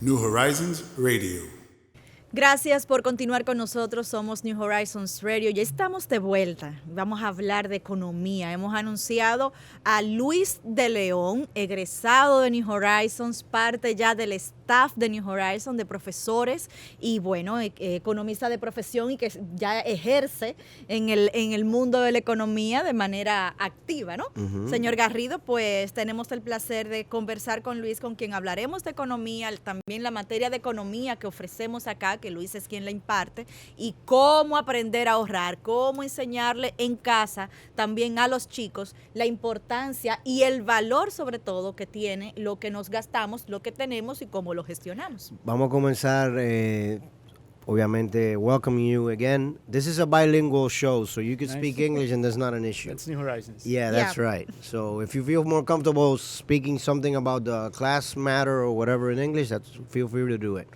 New Horizons Radio. Gracias por continuar con nosotros, somos New Horizons Radio, ya estamos de vuelta, vamos a hablar de economía. Hemos anunciado a Luis de León, egresado de New Horizons, parte ya del staff de New Horizons, de profesores y bueno, economista de profesión y que ya ejerce en el mundo de la economía de manera activa, ¿no? Señor Garrido, pues tenemos el placer de conversar con Luis, con quien hablaremos de economía, también la materia de economía que ofrecemos acá, que Luis es quien la imparte, y cómo aprender a ahorrar, cómo enseñarle en casa también a los chicos la importancia y el valor sobre todo que tiene lo que nos gastamos, lo que tenemos y cómo lo gestionamos. Vamos a comenzar, obviamente, welcoming you again. This is a bilingual show, so you can speak English and that's not an issue. That's New Horizons. Yeah, that's right. So if you feel more comfortable speaking something about the class matter or whatever in English, feel free to do it.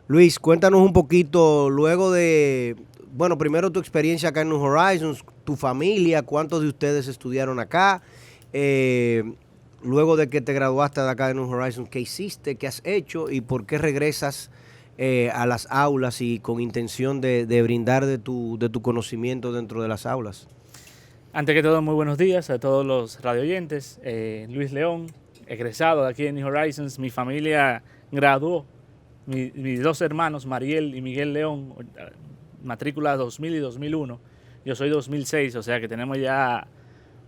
Luis, cuéntanos un poquito, luego de, bueno, primero tu experiencia acá en New Horizons, tu familia, cuántos de ustedes estudiaron acá, luego de que te graduaste de acá de New Horizons, ¿qué hiciste, qué has hecho y por qué regresas a las aulas y con intención de brindar de tu conocimiento dentro de las aulas? Antes que todo, muy buenos días a todos los radioyentes. Luis León, egresado de aquí de New Horizons. Mi familia graduó, mis dos hermanos, Mariel y Miguel León, matrícula 2000 y 2001. Yo soy 2006, o sea que tenemos ya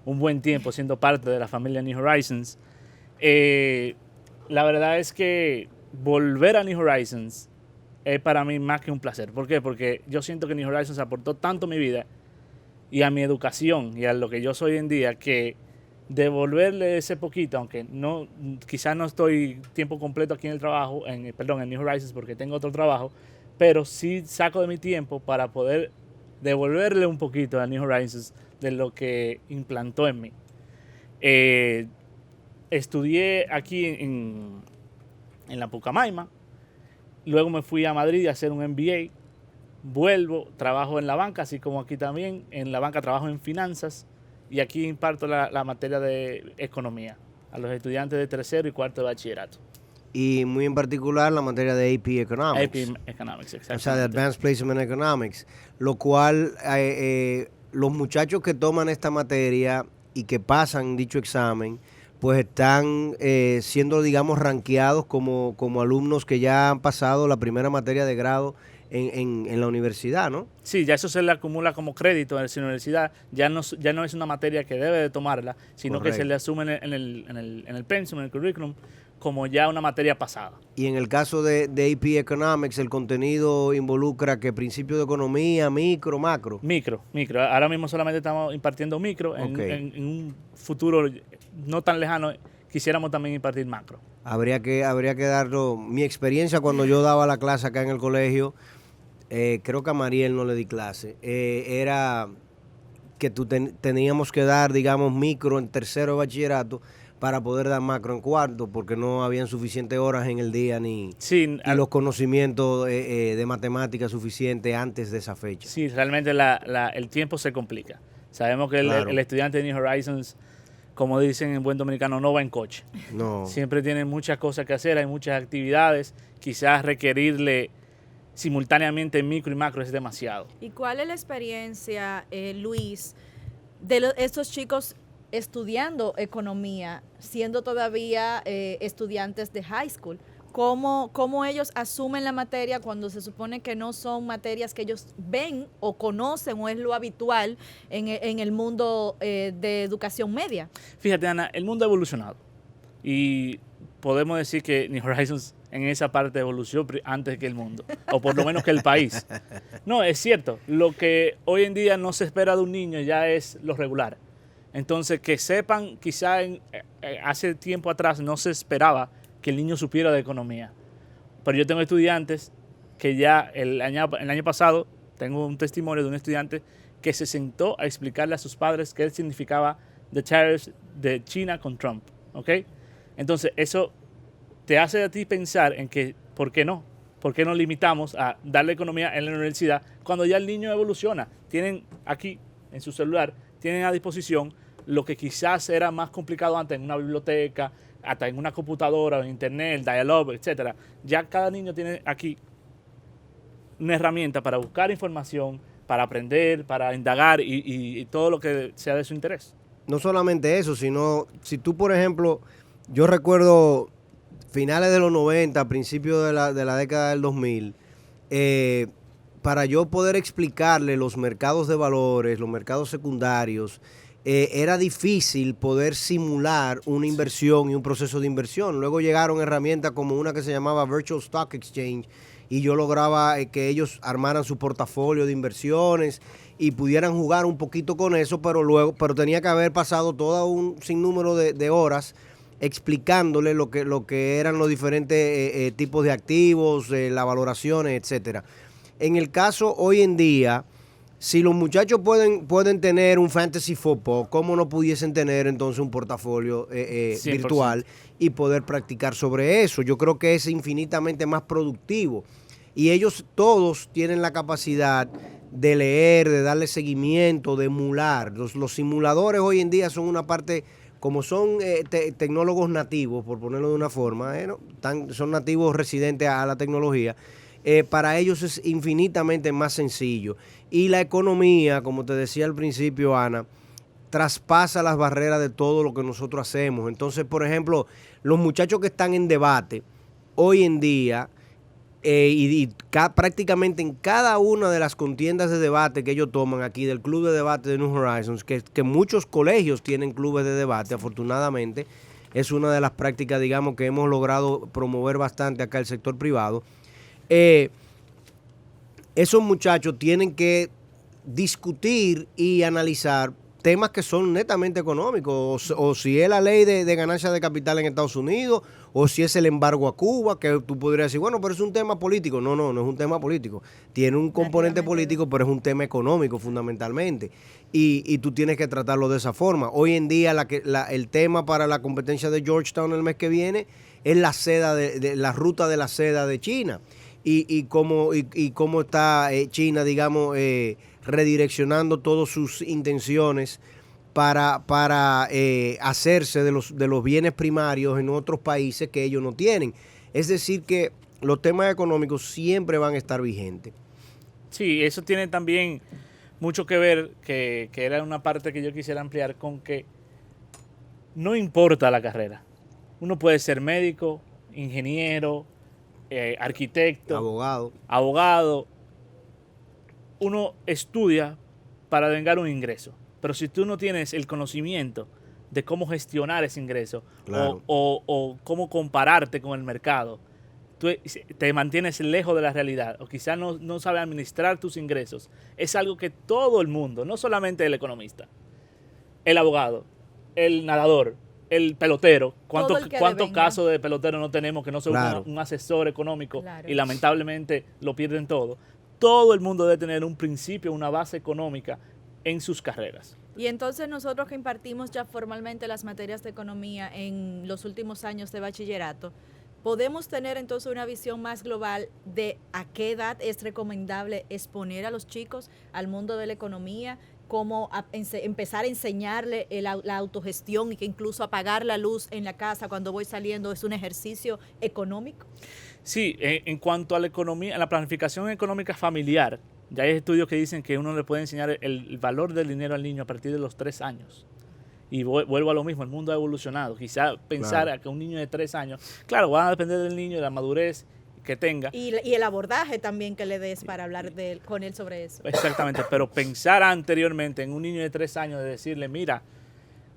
un buen tiempo siendo parte de la familia New Horizons. La verdad es que volver a New Horizons es para mí más que un placer. ¿Por qué? Porque yo siento que New Horizons aportó tanto a mi vida y a mi educación y a lo que yo soy hoy en día, que devolverle ese poquito, aunque no, quizás no estoy tiempo completo aquí en el trabajo, en New Horizons, porque tengo otro trabajo, pero sí saco de mi tiempo para poder devolverle un poquito a New Horizons de lo que implantó en mí. Estudié aquí en la Pucamaima, luego me fui a Madrid a hacer un MBA, vuelvo, trabajo en la banca, así como aquí también, en la banca trabajo en finanzas, y aquí imparto la materia de economía a los estudiantes de tercero y cuarto de bachillerato. Y muy en particular la materia de AP Economics. AP Economics, exactamente. O sea, de Advanced Placement Economics. Lo cual, los muchachos que toman esta materia y que pasan dicho examen, pues están siendo, digamos, rankeados como alumnos que ya han pasado la primera materia de grado en la universidad, ¿no? Sí, ya eso se le acumula como crédito en la universidad. Ya no es una materia que debe de tomarla, sino Correcto. que se le asume en el pensum, en el currículum, como ya una materia pasada. Y en el caso de AP Economics, el contenido involucra que principios de economía, micro, macro. Micro. Ahora mismo solamente estamos impartiendo micro. Okay. En un futuro no tan lejano quisiéramos también impartir macro. Habría que darlo. Mi experiencia cuando yo daba la clase acá en el colegio, creo que a Mariel no le di clase, era que teníamos que dar, digamos, micro en tercero de bachillerato para poder dar macro en cuarto, porque no habían suficientes horas en el día ni los conocimientos de matemáticas suficientes antes de esa fecha. Sí, realmente el tiempo se complica. Sabemos que Claro. el estudiante de New Horizons, como dicen en buen dominicano, no va en coche. No. Siempre tiene muchas cosas que hacer, hay muchas actividades, quizás requerirle simultáneamente micro y macro es demasiado. ¿Y cuál es la experiencia, Luis, de estos chicos estudiando economía, siendo todavía estudiantes de high school? ¿Cómo ellos asumen la materia cuando se supone que no son materias que ellos ven o conocen o es lo habitual en el mundo de educación media? Fíjate, Ana, el mundo ha evolucionado y podemos decir que New Horizons en esa parte evolucionó antes que el mundo, o por lo menos que el país. No, es cierto, lo que hoy en día no se espera de un niño ya es lo regular. Entonces, que sepan, quizá hace tiempo atrás no se esperaba que el niño supiera de economía. Pero yo tengo estudiantes que ya el año pasado, tengo un testimonio de un estudiante que se sentó a explicarle a sus padres qué significaba the tariffs de China con Trump. ¿Ok? Entonces, eso te hace a ti pensar en que, ¿por qué no? ¿Por qué nos limitamos a darle economía en la universidad cuando ya el niño evoluciona? Tienen aquí, en su celular, tienen a disposición lo que quizás era más complicado antes en una biblioteca, hasta en una computadora, en internet, el dial-up, etcétera. Ya cada niño tiene aquí una herramienta para buscar información, para aprender, para indagar y todo lo que sea de su interés. No solamente eso, sino si tú, por ejemplo, yo recuerdo finales de los 90, principios de la década del 2000, para yo poder explicarle los mercados de valores, los mercados secundarios, era difícil poder simular una inversión y un proceso de inversión. Luego llegaron herramientas como una que se llamaba Virtual Stock Exchange y yo lograba que ellos armaran su portafolio de inversiones y pudieran jugar un poquito con eso, pero tenía que haber pasado todo un sinnúmero de horas explicándole lo que eran los diferentes tipos de activos, las valoraciones, etcétera. En el caso hoy en día, si los muchachos pueden tener un fantasy football, ¿cómo no pudiesen tener entonces un portafolio virtual y poder practicar sobre eso? Yo creo que es infinitamente más productivo. Y ellos todos tienen la capacidad de leer, de darle seguimiento, de emular. Los simuladores hoy en día son una parte, como son tecnólogos nativos, por ponerlo de una forma, son nativos residentes a la tecnología. Para ellos es infinitamente más sencillo. Y la economía, como te decía al principio, Ana, traspasa las barreras de todo lo que nosotros hacemos. Entonces, por ejemplo, los muchachos que están en debate hoy en día, prácticamente en cada una de las contiendas de debate que ellos toman aquí del Club de Debate de New Horizons, que muchos colegios tienen clubes de debate, afortunadamente, es una de las prácticas, digamos, que hemos logrado promover bastante acá el sector privado. Esos muchachos tienen que discutir y analizar temas que son netamente económicos, o si es la ley de ganancia de capital en Estados Unidos, o si es el embargo a Cuba, que tú podrías decir, bueno, pero es un tema político. No es un tema político. Tiene un componente político, pero es un tema económico fundamentalmente. Y tú tienes que tratarlo de esa forma. Hoy en día el tema para la competencia de Georgetown el mes que viene es la seda la ruta de la seda de China. Y cómo está China, digamos, redireccionando todas sus intenciones para hacerse de los bienes primarios en otros países que ellos no tienen. Es decir, que los temas económicos siempre van a estar vigentes. Sí, eso tiene también mucho que ver, que era una parte que yo quisiera ampliar, con que no importa la carrera. Uno puede ser médico, ingeniero, arquitecto, abogado. Uno estudia para vengar un ingreso, pero si tú no tienes el conocimiento de cómo gestionar ese ingreso, claro, o cómo compararte con el mercado, tú te mantienes lejos de la realidad, o quizás no sabes administrar tus ingresos. Es algo que todo el mundo, no solamente el economista, el abogado, el nadador, el pelotero, ¿cuántos casos de peloteros no tenemos que no son claro, un asesor económico, claro, y lamentablemente lo pierden todo? Todo el mundo debe tener un principio, una base económica en sus carreras. Y entonces nosotros que impartimos ya formalmente las materias de economía en los últimos años de bachillerato, podemos tener entonces una visión más global de a qué edad es recomendable exponer a los chicos al mundo de la economía, cómo empezar a enseñarle la autogestión y que incluso apagar la luz en la casa cuando voy saliendo es un ejercicio económico. Sí, en cuanto a la economía, a la planificación económica familiar, ya hay estudios que dicen que uno le puede enseñar el valor del dinero al niño a partir de los 3 años. Y vuelvo a lo mismo, el mundo ha evolucionado. Quizá pensar claro, que un niño de 3 años, claro, va a depender del niño, de la madurez que tenga. Y el abordaje también que le des para hablar con él sobre eso. Exactamente, pero pensar anteriormente en un niño de 3 años, de decirle, mira,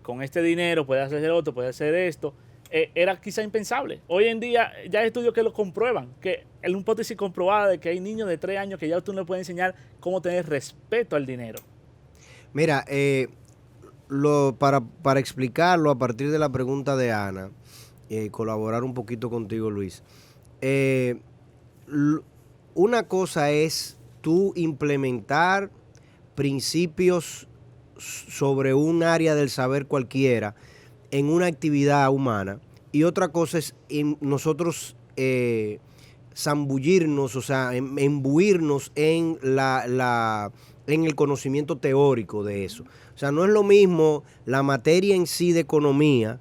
con este dinero puedes hacer otro, puedes hacer esto, era quizá impensable. Hoy en día ya hay estudios que lo comprueban, que es una hipótesis comprobada de que hay niños de 3 años que ya tú no le puedes enseñar cómo tener respeto al dinero. Mira, para explicarlo a partir de la pregunta de Ana, colaborar un poquito contigo, Luis, una cosa es tú implementar principios sobre un área del saber cualquiera en una actividad humana, y otra cosa es nosotros zambullirnos, o sea, embuirnos en en el conocimiento teórico de eso. O sea, no es lo mismo la materia en sí de economía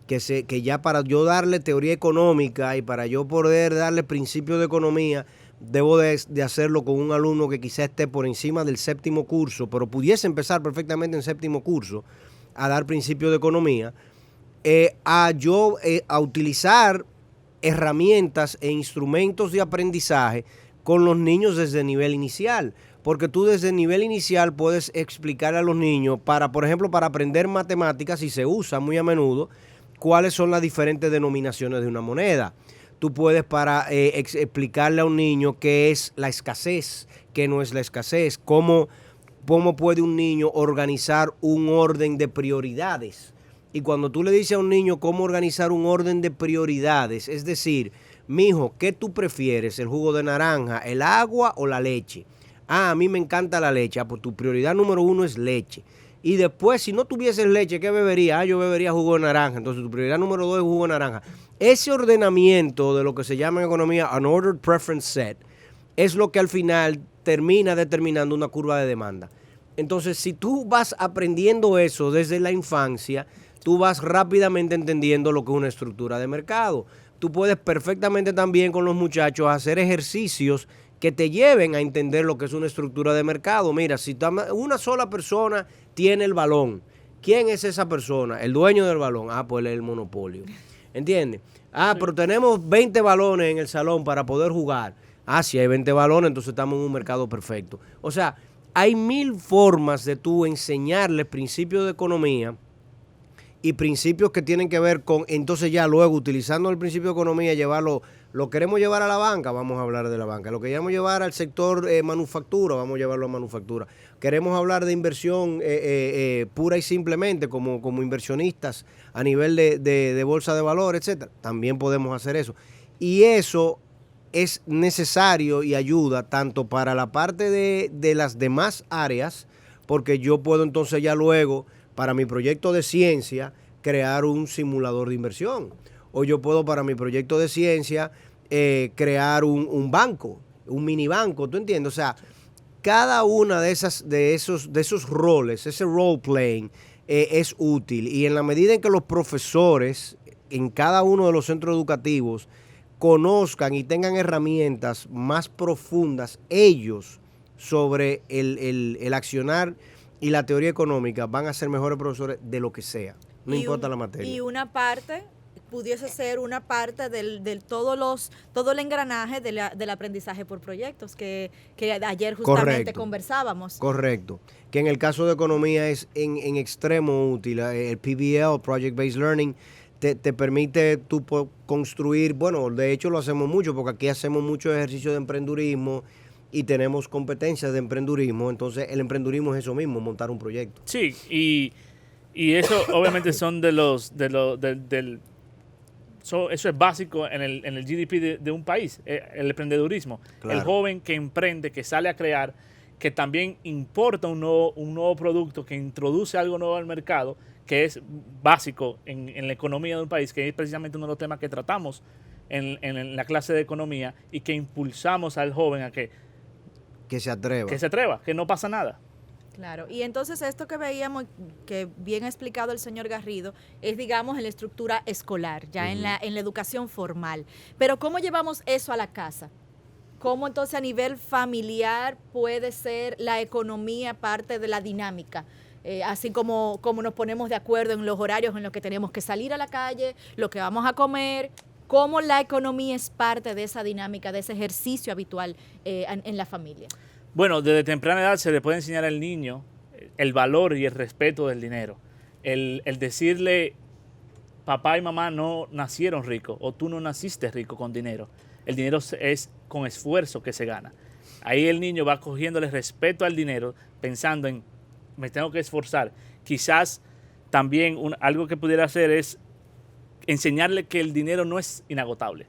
que ya para yo darle teoría económica y para yo poder darle principios de economía, debo de hacerlo con un alumno que quizá esté por encima del séptimo curso, pero pudiese empezar perfectamente en séptimo curso a dar principios de economía, a utilizar herramientas e instrumentos de aprendizaje con los niños desde nivel inicial. Porque tú desde el nivel inicial puedes explicar a los niños, por ejemplo, para aprender matemáticas, y se usa muy a menudo, cuáles son las diferentes denominaciones de una moneda. Tú puedes explicarle a un niño qué es la escasez, qué no es la escasez, cómo puede un niño organizar un orden de prioridades. Y cuando tú le dices a un niño cómo organizar un orden de prioridades, es decir, mijo, ¿qué tú prefieres? ¿El jugo de naranja, el agua o la leche? A mí me encanta la leche. Pues tu prioridad número 1 es leche. Y después, si no tuvieses leche, ¿qué bebería? Yo bebería jugo de naranja. Entonces tu prioridad número 2 es jugo de naranja. Ese ordenamiento de lo que se llama en economía an ordered preference set es lo que al final termina determinando una curva de demanda. Entonces, si tú vas aprendiendo eso desde la infancia, tú vas rápidamente entendiendo lo que es una estructura de mercado. Tú puedes perfectamente también con los muchachos hacer ejercicios que te lleven a entender lo que es una estructura de mercado. Mira, si una sola persona tiene el balón, ¿quién es esa persona? El dueño del balón. Pues él es el monopolio. ¿Entiendes? Sí. Pero tenemos 20 balones en el salón para poder jugar. Si hay 20 balones, entonces estamos en un mercado perfecto. O sea, hay 1000 formas de tú enseñarles principios de economía y principios que tienen que ver con, entonces ya luego, utilizando el principio de economía, lo queremos llevar a la banca, vamos a hablar de la banca. Lo queremos llevar al sector manufactura, vamos a llevarlo a manufactura. Queremos hablar de inversión pura y simplemente como inversionistas a nivel de bolsa de valores, etcétera. También podemos hacer eso. Y eso es necesario y ayuda tanto para la parte de las demás áreas, porque yo puedo entonces ya luego, para mi proyecto de ciencia, crear un simulador de inversión. O yo puedo para mi proyecto de ciencia crear un banco, un mini banco, ¿tú entiendes? O sea, cada una de esos roles, ese role playing es útil. Y en la medida en que los profesores en cada uno de los centros educativos conozcan y tengan herramientas más profundas ellos sobre el accionar y la teoría económica, van a ser mejores profesores de lo que sea, no importa la materia. Y una parte pudiese ser una parte todo el engranaje del aprendizaje por proyectos que ayer justamente conversábamos. Correcto. Que en el caso de economía es en extremo útil. El PBL, Project Based Learning, te permite tú construir, bueno, de hecho lo hacemos mucho porque aquí hacemos mucho ejercicio de emprendurismo y tenemos competencias de emprendurismo. Entonces el emprendurismo es eso mismo, montar un proyecto. Sí, y eso obviamente son eso es básico en el GDP de un país, el emprendedurismo. Claro. El joven que emprende, que sale a crear, que también importa un nuevo producto, que introduce algo nuevo al mercado, que es básico en la economía de un país, que es precisamente uno de los temas que tratamos en la clase de economía y que impulsamos al joven a que se atreva. Que se atreva, que no pasa nada. Claro, y entonces esto que veíamos, que bien ha explicado el señor Garrido, es, digamos, en la estructura escolar, ya en la educación formal. Pero ¿cómo llevamos eso a la casa? ¿Cómo entonces a nivel familiar puede ser la economía parte de la dinámica? Así como nos ponemos de acuerdo en los horarios en los que tenemos que salir a la calle, lo que vamos a comer, cómo la economía es parte de esa dinámica, de ese ejercicio habitual en la familia. Bueno, desde temprana edad se le puede enseñar al niño el valor y el respeto del dinero. El decirle, papá y mamá no nacieron ricos o tú no naciste rico con dinero. El dinero es con esfuerzo que se gana. Ahí el niño va cogiéndole respeto al dinero pensando en, me tengo que esforzar. Quizás también algo que pudiera hacer es enseñarle que el dinero no es inagotable.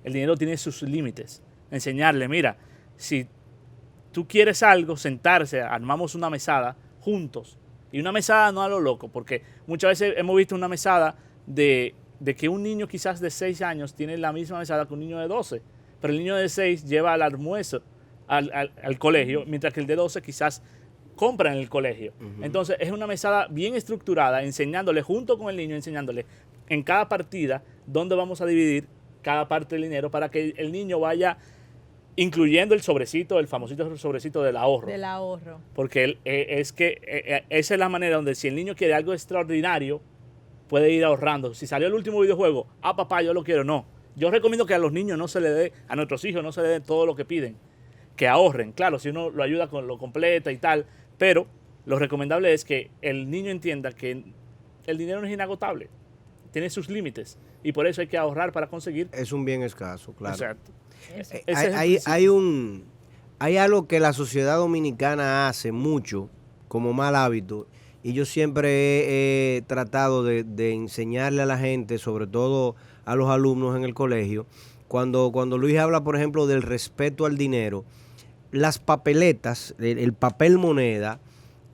El dinero tiene sus límites. Enseñarle, mira, si tú quieres algo, sentarse, armamos una mesada juntos. Y una mesada no a lo loco, porque muchas veces hemos visto una mesada de que un niño quizás de 6 años tiene la misma mesada que un niño de 12. Pero el niño de 6 lleva al almuerzo al colegio, mientras que el de 12 quizás compra en el colegio. Entonces es una mesada bien estructurada, enseñándole junto con el niño, enseñándole en cada partida dónde vamos a dividir cada parte del dinero para que el niño vaya incluyendo el sobrecito, el famosito sobrecito del ahorro. Del ahorro. Porque esa es la manera donde si el niño quiere algo extraordinario, puede ir ahorrando. Si salió el último videojuego, papá, yo lo quiero, no. Yo recomiendo que a los niños no se le dé, a nuestros hijos no se le dé todo lo que piden. Que ahorren. Claro, si uno lo ayuda con lo completa y tal, pero lo recomendable es que el niño entienda que el dinero no es inagotable. Tiene sus límites. Y por eso hay que ahorrar para conseguir. Es un bien escaso, claro. Exacto. Eso. Hay algo que la sociedad dominicana hace mucho como mal hábito y yo siempre he tratado de enseñarle a la gente, sobre todo a los alumnos en el colegio, cuando Luis habla, por ejemplo, del respeto al dinero, las papeletas, el papel moneda,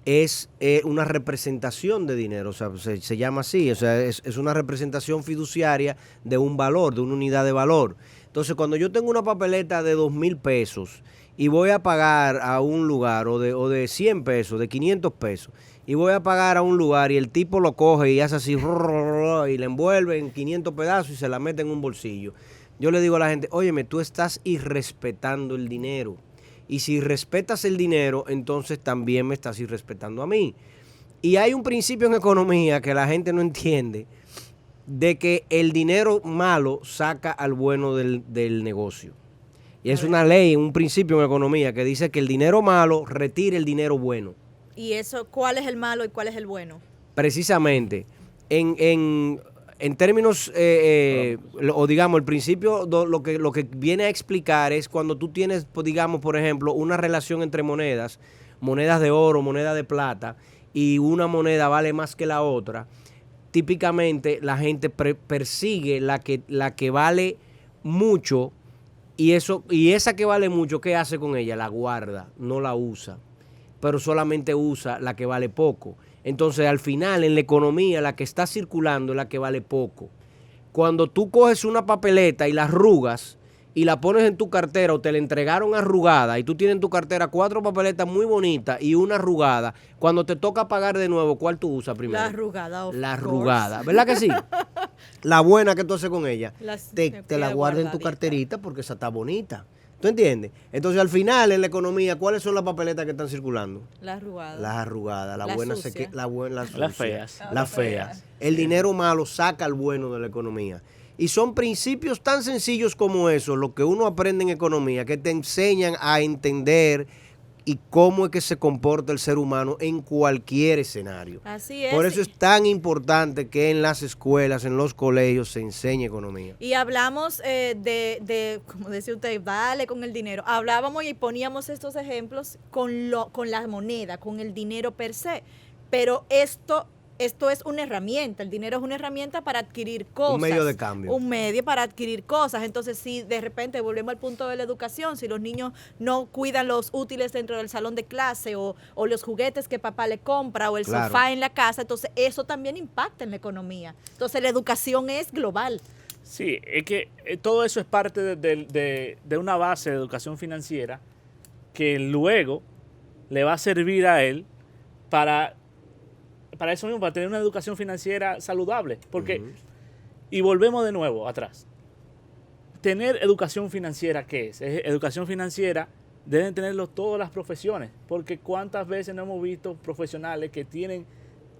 es una representación de dinero, o sea, se llama así, o sea, es una representación fiduciaria de un valor, de una unidad de valor. Entonces, cuando yo tengo una papeleta de 2,000 pesos y voy a pagar a un lugar, o de 100 pesos, de 500 pesos, y voy a pagar a un lugar y el tipo lo coge y hace así, y le envuelve en 500 pedazos y se la mete en un bolsillo. Yo le digo a la gente, óyeme, tú estás irrespetando el dinero. Y si respetas el dinero, entonces también me estás irrespetando a mí. Y hay un principio en economía que la gente no entiende, de que el dinero malo saca al bueno del negocio. Y es una ley, un principio en economía que dice que el dinero malo retira el dinero bueno. ¿Y eso, cuál es el malo y cuál es el bueno? Precisamente, en términos, o digamos, el principio lo que viene a explicar es cuando tú tienes, pues, digamos, por ejemplo, una relación entre monedas de oro, moneda de plata, y una moneda vale más que la otra, típicamente la gente persigue la que vale mucho, y esa que vale mucho, ¿qué hace con ella? La guarda, no la usa, pero solamente usa la que vale poco. Entonces, al final, en la economía, la que está circulando es la que vale poco. Cuando tú coges una papeleta y la arrugas y la pones en tu cartera o te la entregaron arrugada y tú tienes en tu cartera 4 papeletas muy bonitas y una arrugada, cuando te toca pagar de nuevo, ¿cuál tú usas primero? La arrugada. La arrugada, ¿verdad que sí? La buena que tú haces con ella, te la guardas en tu carterita porque esa está bonita. ¿Tú entiendes? Entonces, al final, en la economía, ¿cuáles son las papeletas que están circulando? Las arrugadas. Las arrugadas, Las Las feas. Las feas. El dinero malo saca al bueno de la economía. Y son principios tan sencillos como eso, lo que uno aprende en economía, que te enseñan a entender y cómo es que se comporta el ser humano en cualquier escenario. Así es. Por eso es tan importante que en las escuelas, en los colegios, se enseñe economía. Y hablamos de, como decía usted, vale con el dinero. Hablábamos y poníamos estos ejemplos con la moneda, con el dinero per se. Pero esto es una herramienta, el dinero es una herramienta para adquirir cosas. Un medio de cambio. Un medio para adquirir cosas. Entonces, si de repente volvemos al punto de la educación, si los niños no cuidan los útiles dentro del salón de clase o los juguetes que papá le compra o el sofá en la casa, entonces eso también impacta en la economía. Entonces, la educación es global. Sí, es que todo eso es parte de una base de educación financiera que luego le va a servir a él para eso mismo, para tener una educación financiera saludable. Porque, y volvemos de nuevo atrás, tener educación financiera, ¿qué es? Educación financiera deben tenerlo todas las profesiones, porque cuántas veces no hemos visto profesionales que tienen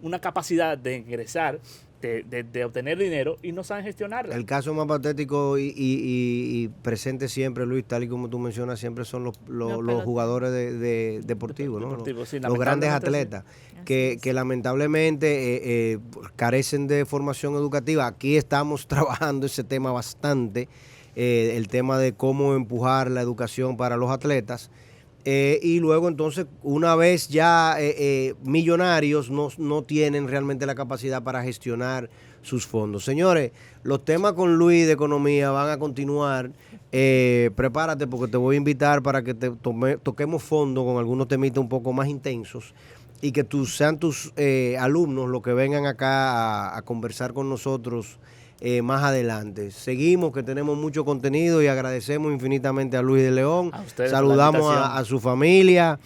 una capacidad de ingresar, de obtener dinero y no saben gestionarla. El caso más patético y presente siempre, Luis, tal y como tú mencionas, siempre son los jugadores de deportivos, ¿no? Sí, los grandes atletas, que lamentablemente carecen de formación educativa. Aquí estamos trabajando ese tema bastante, el tema de cómo empujar la educación para los atletas. Y luego entonces, una vez ya millonarios, no tienen realmente la capacidad para gestionar sus fondos. Señores, los temas con Luis de economía van a continuar. Prepárate porque te voy a invitar para que toquemos fondo con algunos temitas un poco más intensos y que sean tus alumnos los que vengan acá a conversar con nosotros más adelante. Seguimos, que tenemos mucho contenido y agradecemos infinitamente a Luis de León. A ustedes saludamos por la invitación. a su familia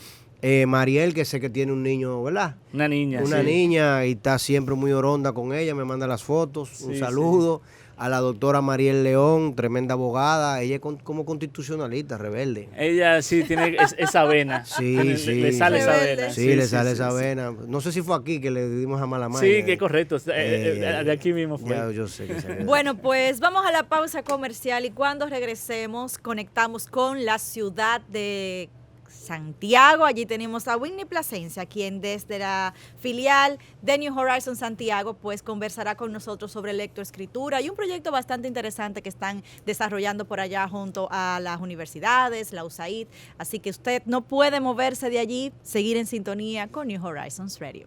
Mariel, que sé que tiene un niño, ¿verdad? Una niña. Una sí. niña y está siempre muy oronda con ella, me manda las fotos. Un Sí, saludo a la doctora Mariel León, tremenda abogada. Ella es como constitucionalista, rebelde. Ella sí tiene esa vena. Sí, Le sí. sale esa Rebelde. vena. Sí, le sale esa vena. No sé si fue aquí que le dimos a mala maña. Sí, que correcto. De aquí mismo fue. Ya, yo sé que salió. Bueno, pues vamos a la pausa comercial y cuando regresemos conectamos con la ciudad de Santiago. Allí tenemos a Whitney Plasencia, quien desde la filial de New Horizons Santiago pues conversará con nosotros sobre lectoescritura y un proyecto bastante interesante que están desarrollando por allá junto a las universidades, la USAID. Así que usted no puede moverse de allí, seguir en sintonía con New Horizons Radio.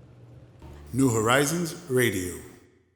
New Horizons Radio.